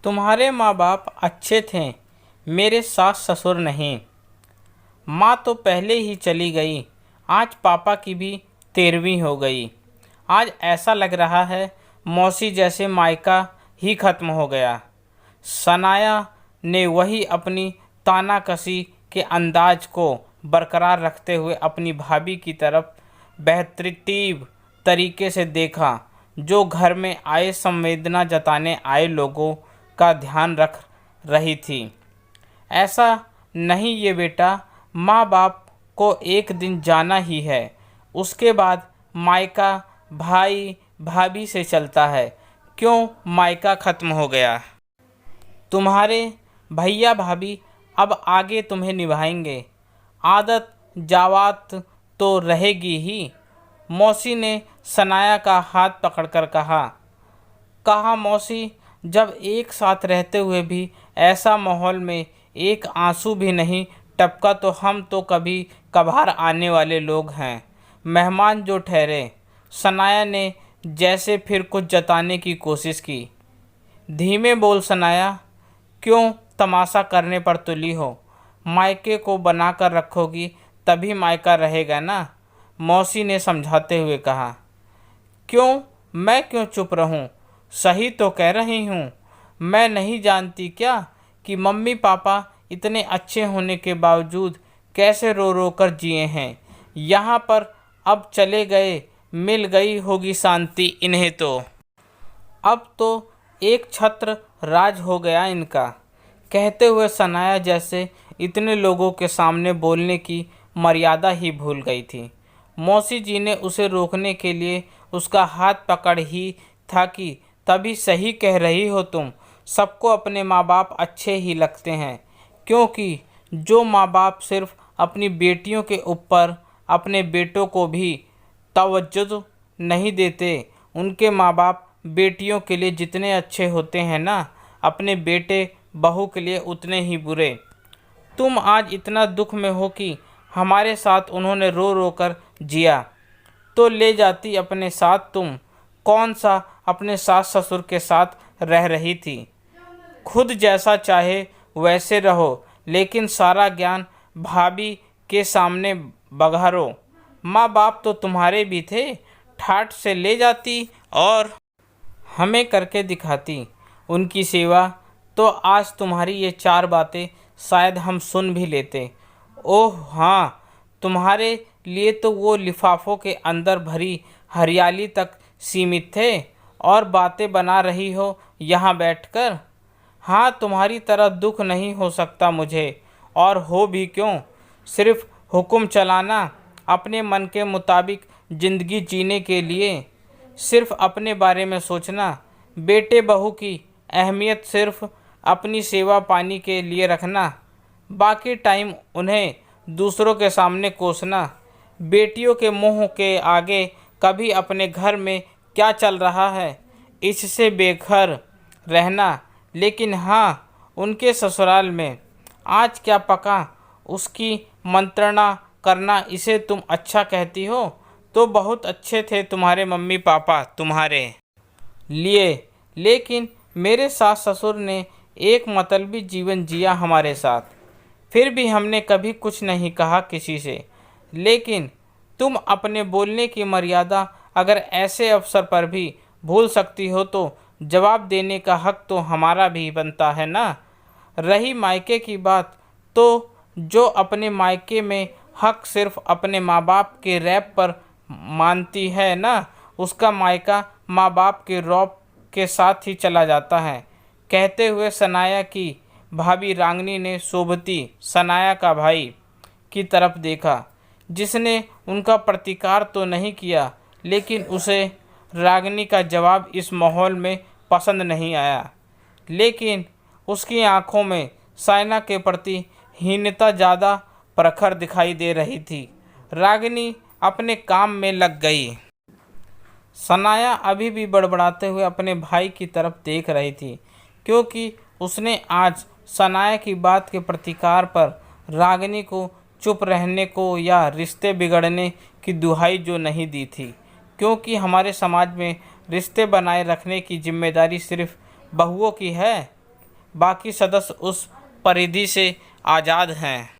तुम्हारे माँ बाप अच्छे थे, मेरे सास ससुर नहीं। माँ तो पहले ही चली गई, आज पापा की भी 13वीं हो गई। आज ऐसा लग रहा है मौसी जैसे मायका ही खत्म हो गया। सनाया ने वही अपनी तानाकसी के अंदाज को बरकरार रखते हुए अपनी भाभी की तरफ बेहतरीन तरीके से देखा, जो घर में आए संवेदना जताने आए लोगों का ध्यान रख रही थी। ऐसा नहीं ये बेटा, माँ बाप को एक दिन जाना ही है, उसके बाद मायका भाई भाभी से चलता है। क्यों मायका ख़त्म हो गया? तुम्हारे भैया भाभी अब आगे तुम्हें निभाएंगे, आदत जावात तो रहेगी ही। मौसी ने सनाया का हाथ पकड़कर कहा। मौसी, जब एक साथ रहते हुए भी ऐसा माहौल में एक आंसू भी नहीं टपका तो हम तो कभी कभार आने वाले लोग हैं, मेहमान जो ठहरे। सनाया ने जैसे फिर कुछ जताने की कोशिश की। धीमे बोल सनाया, क्यों तमाशा करने पर तुली हो? मायके को बना कर रखोगी तभी मायका रहेगा ना, मौसी ने समझाते हुए कहा। क्यों, मैं क्यों चुप रहूं? सही तो कह रही हूँ। मैं नहीं जानती क्या कि मम्मी पापा इतने अच्छे होने के बावजूद कैसे रो रो कर जिए हैं। यहाँ पर अब चले गए, मिल गई होगी शांति इन्हें तो। अब तो एक छत्र राज हो गया इनका। कहते हुए सनाया जैसे इतने लोगों के सामने बोलने की मर्यादा ही भूल गई थी। मौसी जी ने उसे रोकने के लिए उसका हाथ पकड़ ही था कि तभी सही कह रही हो तुम, सबको अपने माँ बाप अच्छे ही लगते हैं, क्योंकि जो माँ बाप सिर्फ अपनी बेटियों के ऊपर अपने बेटों को भी तवज्जो नहीं देते, उनके माँ बाप बेटियों के लिए जितने अच्छे होते हैं ना, अपने बेटे बहू के लिए उतने ही बुरे। तुम आज इतना दुख में हो कि हमारे साथ उन्होंने रो रो कर जिया तो ले जाती अपने साथ। तुम कौन सा अपने सास ससुर के साथ रह रही थी? खुद जैसा चाहे वैसे रहो, लेकिन सारा ज्ञान भाभी के सामने बघारो। माँ बाप तो तुम्हारे भी थे, ठाठ से ले जाती और हमें करके दिखाती उनकी सेवा, तो आज तुम्हारी ये 4 बातें शायद हम सुन भी लेते। ओह हाँ, तुम्हारे लिए तो वो लिफाफों के अंदर भरी हरियाली तक सीमित थे और बातें बना रही हो यहाँ बैठकर। हाँ, तुम्हारी तरह दुख नहीं हो सकता मुझे, और हो भी क्यों। सिर्फ हुक्म चलाना, अपने मन के मुताबिक ज़िंदगी जीने के लिए सिर्फ अपने बारे में सोचना, बेटे बहू की अहमियत सिर्फ अपनी सेवा पानी के लिए रखना, बाकी टाइम उन्हें दूसरों के सामने कोसना, बेटियों के मुंह के आगे कभी अपने घर में क्या चल रहा है इससे बेखबर रहना, लेकिन हाँ उनके ससुराल में आज क्या पका उसकी मंत्रणा करना, इसे तुम अच्छा कहती हो? तो बहुत अच्छे थे तुम्हारे मम्मी पापा तुम्हारे लिए, लेकिन मेरे सास ससुर ने एक मतलबी जीवन जिया हमारे साथ, फिर भी हमने कभी कुछ नहीं कहा किसी से। लेकिन तुम अपने बोलने की मर्यादा अगर ऐसे अवसर पर भी भूल सकती हो तो जवाब देने का हक तो हमारा भी बनता है ना। रही मायके की बात, तो जो अपने मायके में हक सिर्फ अपने माँ बाप के रैप पर मानती है ना, उसका मायका माँ बाप के रौब के साथ ही चला जाता है। कहते हुए सनाया की भाभी रागनी ने शोभती सनाया का भाई की तरफ देखा, जिसने उनका प्रतिकार तो नहीं किया, लेकिन उसे रागनी का जवाब इस माहौल में पसंद नहीं आया। लेकिन उसकी आंखों में सायना के प्रति हीनता ज़्यादा प्रखर दिखाई दे रही थी। रागिनी अपने काम में लग गई। सनाया अभी भी बड़बड़ाते हुए अपने भाई की तरफ देख रही थी, क्योंकि उसने आज सनाया की बात के प्रतिकार पर रागिनी को चुप रहने को या रिश्ते बिगड़ने की दुहाई जो नहीं दी थी, क्योंकि हमारे समाज में रिश्ते बनाए रखने की जिम्मेदारी सिर्फ बहुओं की है। बाकी सदस्य उस परिधि से आज़ाद हैं।